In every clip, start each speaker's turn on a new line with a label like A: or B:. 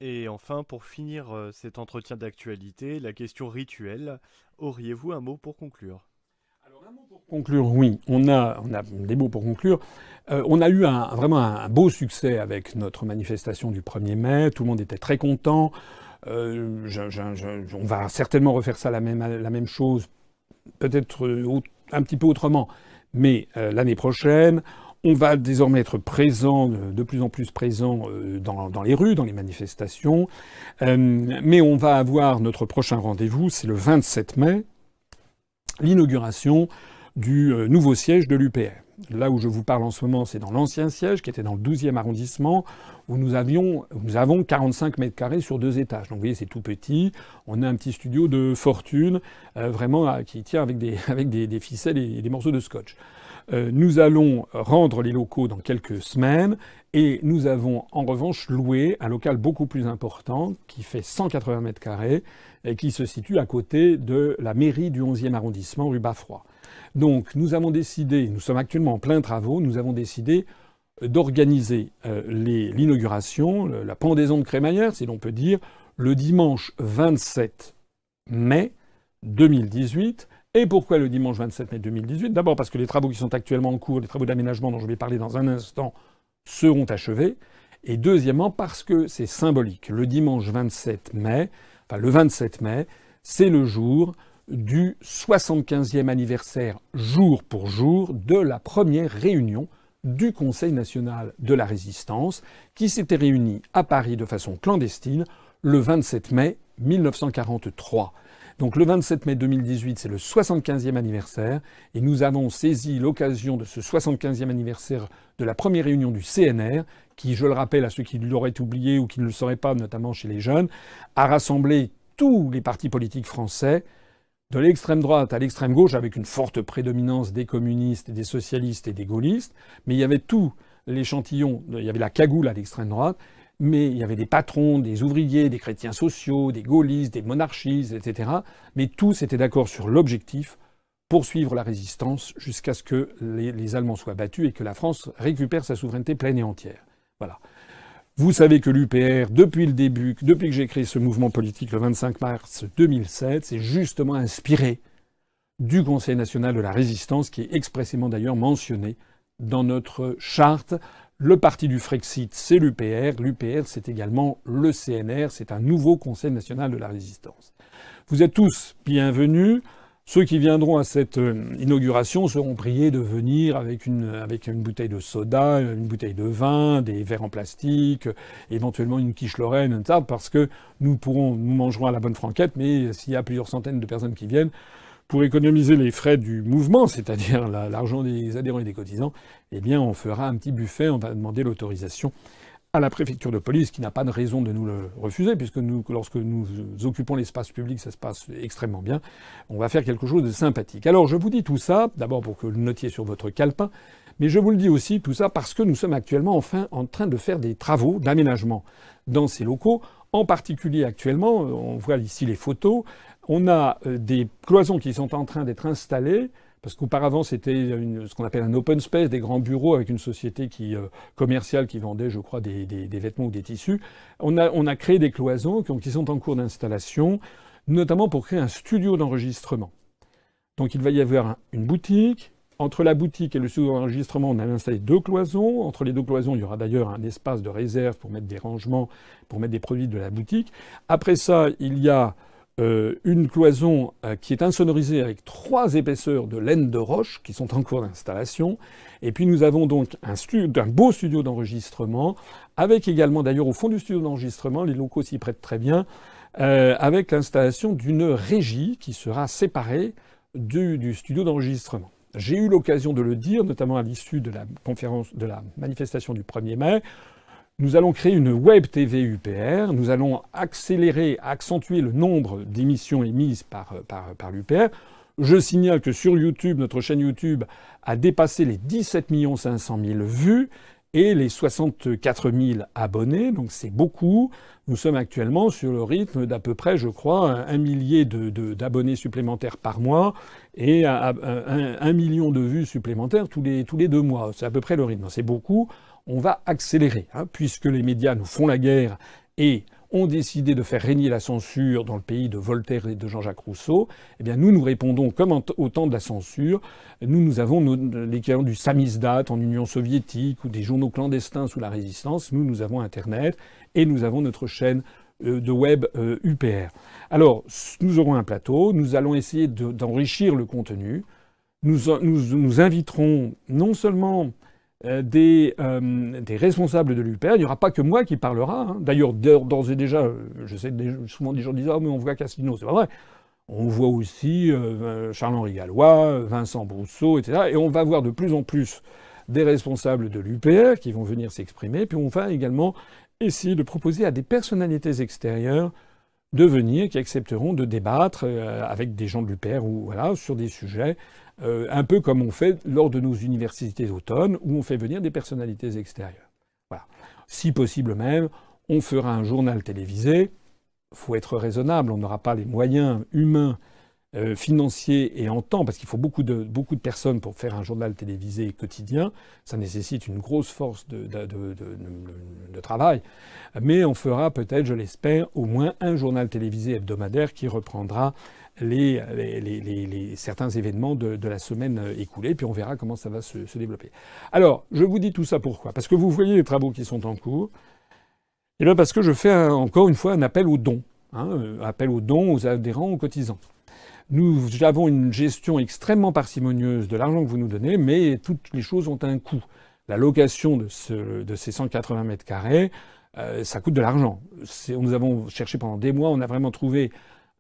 A: Et enfin, pour finir cet entretien d'actualité, la question rituelle, auriez-vous un mot pour conclure?
B: Conclure, oui, on a des mots pour conclure. On a eu vraiment un beau succès avec notre manifestation du 1er mai. Tout le monde était très content. On va certainement refaire ça la même chose, peut-être un petit peu autrement, mais l'année prochaine. On va désormais être présent, de plus en plus présent dans les rues, dans les manifestations. Mais on va avoir notre prochain rendez-vous, c'est le 27 mai, l'inauguration du nouveau siège de l'UPR. Là où je vous parle en ce moment, c'est dans l'ancien siège, qui était dans le 12e arrondissement, où nous avons 45 mètres carrés sur 2 étages. Donc vous voyez, c'est tout petit. On a un petit studio de fortune, vraiment, qui tient avec des ficelles et des morceaux de scotch. Nous allons rendre les locaux dans quelques semaines et nous avons en revanche loué un local beaucoup plus important qui fait 180 mètres carrés et qui se situe à côté de la mairie du 11e arrondissement rue Baffroy. Donc nous avons décidé, nous sommes actuellement en plein travaux, nous avons décidé d'organiser l'inauguration, la pendaison de crémaillère, si l'on peut dire, le dimanche 27 mai 2018. Et pourquoi le dimanche 27 mai 2018 ? D'abord parce que les travaux qui sont actuellement en cours, les travaux d'aménagement dont je vais parler dans un instant, seront achevés. Et deuxièmement parce que c'est symbolique. Le dimanche 27 mai, enfin le 27 mai, c'est le jour du 75e anniversaire, jour pour jour, de la première réunion du Conseil national de la résistance, qui s'était réuni à Paris de façon clandestine le 27 mai 1943. Donc le 27 mai 2018, c'est le 75e anniversaire, et nous avons saisi l'occasion de ce 75e anniversaire de la première réunion du CNR, qui, je le rappelle à ceux qui l'auraient oublié ou qui ne le sauraient pas, notamment chez les jeunes, a rassemblé tous les partis politiques français, de l'extrême droite à l'extrême gauche, avec une forte prédominance des communistes, des socialistes et des gaullistes, mais il y avait tout l'échantillon, il y avait la cagoule à l'extrême droite, mais il y avait des patrons, des ouvriers, des chrétiens sociaux, des gaullistes, des monarchistes, etc. Mais tous étaient d'accord sur l'objectif, poursuivre la résistance jusqu'à ce que les Allemands soient battus et que la France récupère sa souveraineté pleine et entière. Voilà. Vous savez que l'UPR, depuis le début, depuis que j'ai créé ce mouvement politique le 25 mars 2007, c'est justement inspiré du Conseil national de la résistance, qui est expressément d'ailleurs mentionné dans notre charte. Le parti du Frexit, c'est l'UPR. L'UPR, c'est également le CNR. C'est un nouveau Conseil national de la résistance. Vous êtes tous bienvenus. Ceux qui viendront à cette inauguration seront priés de venir avec une bouteille de soda, une bouteille de vin, des verres en plastique, éventuellement une quiche Lorraine, parce que nous mangerons à la bonne franquette, mais s'il y a plusieurs centaines de personnes qui viennent, pour économiser les frais du mouvement, c'est-à-dire l'argent des adhérents et des cotisants, eh bien, on fera un petit buffet, on va demander l'autorisation à la préfecture de police, qui n'a pas de raison de nous le refuser, puisque lorsque nous occupons l'espace public, ça se passe extrêmement bien. On va faire quelque chose de sympathique. Alors, je vous dis tout ça, d'abord pour que vous le notiez sur votre calepin, mais je vous le dis aussi tout ça parce que nous sommes actuellement enfin en train de faire des travaux d'aménagement dans ces locaux. En particulier actuellement, on voit ici les photos, on a des cloisons qui sont en train d'être installées, parce qu'auparavant c'était ce qu'on appelle un open space, des grands bureaux avec une société commerciale qui vendait, je crois, des vêtements ou des tissus. On a créé des cloisons qui sont en cours d'installation, notamment pour créer un studio d'enregistrement. Donc il va y avoir une boutique. Entre la boutique et le studio d'enregistrement, on a installé 2 cloisons. Entre les 2 cloisons, il y aura d'ailleurs un espace de réserve pour mettre des rangements, pour mettre des produits de la boutique. Après ça, il y a une cloison qui est insonorisée avec 3 épaisseurs de laine de roche qui sont en cours d'installation. Et puis nous avons donc un beau studio d'enregistrement, avec également d'ailleurs au fond du studio d'enregistrement, les locaux s'y prêtent très bien, avec l'installation d'une régie qui sera séparée du studio d'enregistrement. J'ai eu l'occasion de le dire, notamment à l'issue de la manifestation du 1er mai. Nous allons créer une web TV UPR. Nous allons accentuer le nombre d'émissions émises par l'UPR. Je signale que sur YouTube, notre chaîne YouTube a dépassé les 17 500 000 vues et les 64 000 abonnés. Donc c'est beaucoup. Nous sommes actuellement sur le rythme d'à peu près, je crois, 1 millier d'abonnés supplémentaires par mois et 1 million de vues supplémentaires tous les 2 mois. C'est à peu près le rythme. C'est beaucoup. On va accélérer, puisque les médias nous font la guerre et ont décidé de faire régner la censure dans le pays de Voltaire et de Jean-Jacques Rousseau, eh bien nous répondons comme au temps de la censure. Nous avons l'équivalent du samizdat en Union soviétique ou des journaux clandestins sous la Résistance. Nous avons Internet et nous avons notre chaîne de web UPR. Alors, nous aurons un plateau, nous allons essayer d'enrichir le contenu. Nous inviterons non seulement des responsables de l'UPR. Il n'y aura pas que moi qui parlera. Hein. D'ailleurs, d'ores et déjà, je sais souvent des gens disent « Ah, mais on voit Casino ». C'est pas vrai. On voit aussi Charles-Henri Gallois, Vincent Brousseau, etc. Et on va voir de plus en plus des responsables de l'UPR qui vont venir s'exprimer. Puis on va également essayer de proposer à des personnalités extérieures de venir, qui accepteront de débattre avec des gens de l'UPR ou voilà sur des sujets, un peu comme on fait lors de nos universités d'automne, où on fait venir des personnalités extérieures. Voilà. Si possible même, on fera un journal télévisé. Faut être raisonnable, on n'aura pas les moyens humains, financiers et en temps, parce qu'il faut beaucoup de personnes pour faire un journal télévisé quotidien. Ça nécessite une grosse force de travail. Mais on fera peut-être, je l'espère, au moins un journal télévisé hebdomadaire qui reprendra certains événements de la semaine écoulée, puis on verra comment ça va se développer. Alors, je vous dis tout ça pourquoi ? Parce que vous voyez les travaux qui sont en cours. Et bien parce que je fais encore une fois un appel aux dons. Appel aux dons aux adhérents, aux cotisants. Nous avons une gestion extrêmement parcimonieuse de l'argent que vous nous donnez, mais toutes les choses ont un coût. La location de ces 180 mètres carrés, ça coûte de l'argent. Nous avons cherché pendant des mois, on a vraiment trouvé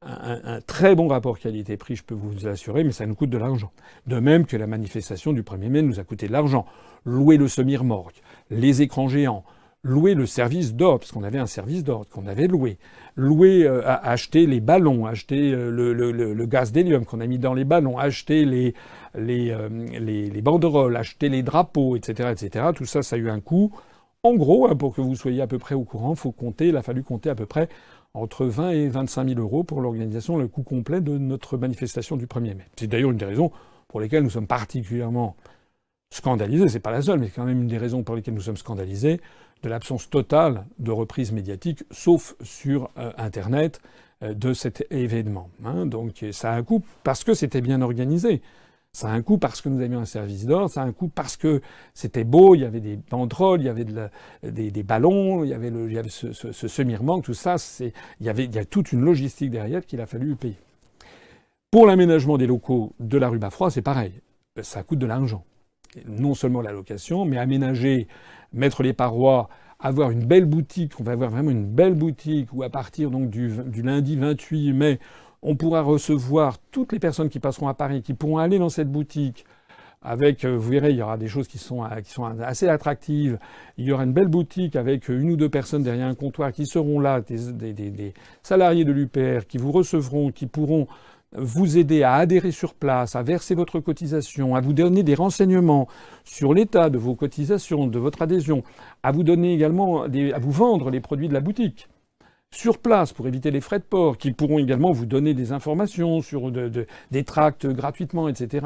B: un très bon rapport qualité-prix, je peux vous assurer, mais ça nous coûte de l'argent. De même que la manifestation du 1er mai nous a coûté de l'argent. Louer le semi-remorque, les écrans géants, louer le service d'ordre, parce qu'on avait un service d'ordre qu'on avait loué, acheter les ballons, acheter le gaz d'hélium qu'on a mis dans les ballons, acheter les banderoles, acheter les drapeaux, etc., etc. Tout ça, ça a eu un coût. En gros, pour que vous soyez à peu près au courant, il a fallu compter à peu près entre 20 et 25 000 euros pour l'organisation, le coût complet de notre manifestation du 1er mai. C'est d'ailleurs une des raisons pour lesquelles nous sommes particulièrement scandalisés. C'est pas la seule, mais quand même une des raisons pour lesquelles nous sommes scandalisés de l'absence totale de reprise médiatique, sauf sur Internet, de cet événement. Donc ça a un coût parce que c'était bien organisé. Ça a un coût parce que nous avions un service d'ordre. Ça a un coût parce que c'était beau. Il y avait des banderoles, il y avait des ballons, il y avait ce semi-remorque, tout ça. Il y a toute une logistique derrière qu'il a fallu payer. Pour l'aménagement des locaux de la rue Bafrois, c'est pareil. Ça coûte de l'argent. Non seulement la location, mais aménager, mettre les parois, avoir une belle boutique. On va avoir vraiment une belle boutique où à partir donc du lundi 28 mai, on pourra recevoir toutes les personnes qui passeront à Paris, qui pourront aller dans cette boutique. Avec, vous verrez, il y aura des choses qui sont assez attractives. Il y aura une belle boutique avec une ou deux personnes derrière un comptoir qui seront là, des salariés de l'UPR qui vous recevront, qui pourront vous aider à adhérer sur place, à verser votre cotisation, à vous donner des renseignements sur l'état de vos cotisations, de votre adhésion, à vous donner également à vous vendre les produits de la boutique sur place pour éviter les frais de port, qui pourront également vous donner des informations sur des tracts gratuitement, etc.,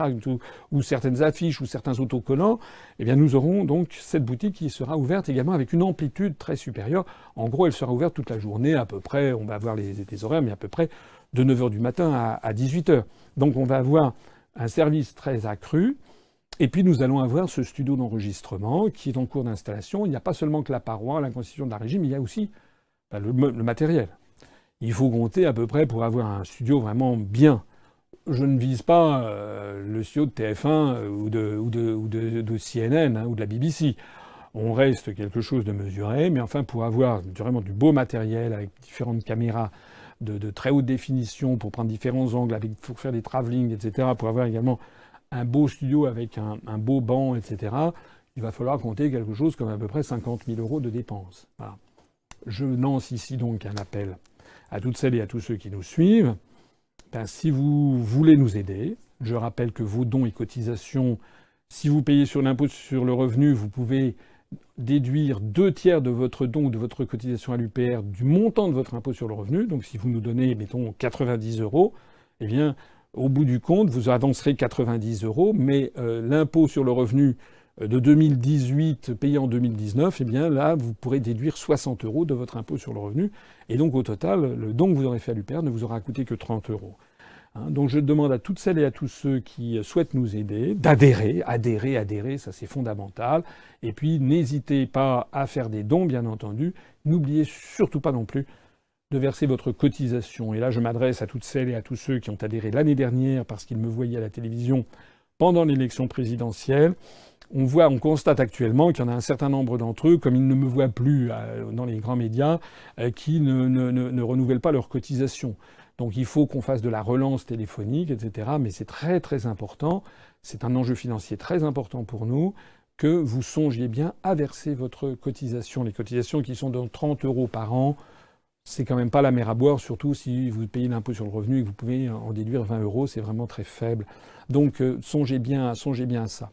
B: ou certaines affiches ou certains autocollants. Eh bien, nous aurons donc cette boutique qui sera ouverte également avec une amplitude très supérieure. En gros, elle sera ouverte toute la journée à peu près, on va avoir les horaires, mais à peu près de 9h du matin à 18h. Donc on va avoir un service très accru. Et puis nous allons avoir ce studio d'enregistrement qui est en cours d'installation. Il n'y a pas seulement que la paroi, la constitution de la régie, mais il y a aussi le matériel. Il faut compter à peu près pour avoir un studio vraiment bien. Je ne vise pas le studio de TF1 ou de CNN ou de la BBC. On reste quelque chose de mesuré, mais enfin pour avoir vraiment du beau matériel avec différentes caméras de très haute définition pour prendre différents angles, pour faire des travelling, etc., pour avoir également un beau studio avec un beau banc, etc., il va falloir compter quelque chose comme à peu près 50 000 euros de dépenses. Voilà. Je lance ici donc un appel à toutes celles et à tous ceux qui nous suivent. Si vous voulez nous aider, je rappelle que vos dons et cotisations, si vous payez sur l'impôt sur le revenu, vous pouvez déduire 2/3 de votre don ou de votre cotisation à l'UPR du montant de votre impôt sur le revenu. Donc si vous nous donnez, mettons, 90 €, eh bien, au bout du compte, vous avancerez 90 €, mais l'impôt sur le revenu de 2018 payés en 2019, eh bien là, vous pourrez déduire 60 euros de votre impôt sur le revenu. Et donc, au total, le don que vous aurez fait à l'UPR ne vous aura coûté que 30 euros. Donc, je demande à toutes celles et à tous ceux qui souhaitent nous aider adhérer, ça c'est fondamental. Et puis, n'hésitez pas à faire des dons, bien entendu. N'oubliez surtout pas non plus de verser votre cotisation. Et là, je m'adresse à toutes celles et à tous ceux qui ont adhéré l'année dernière parce qu'ils me voyaient à la télévision pendant l'élection présidentielle. On constate actuellement qu'il y en a un certain nombre d'entre eux, comme ils ne me voient plus dans les grands médias, qui ne renouvellent pas leur cotisation. Donc il faut qu'on fasse de la relance téléphonique, etc. Mais c'est très très important. C'est un enjeu financier très important pour nous que vous songiez bien à verser votre cotisation. Les cotisations qui sont de 30 euros par an, c'est quand même pas la mer à boire, surtout si vous payez l'impôt sur le revenu et que vous pouvez en déduire 20 euros, c'est vraiment très faible. Donc songez bien à ça.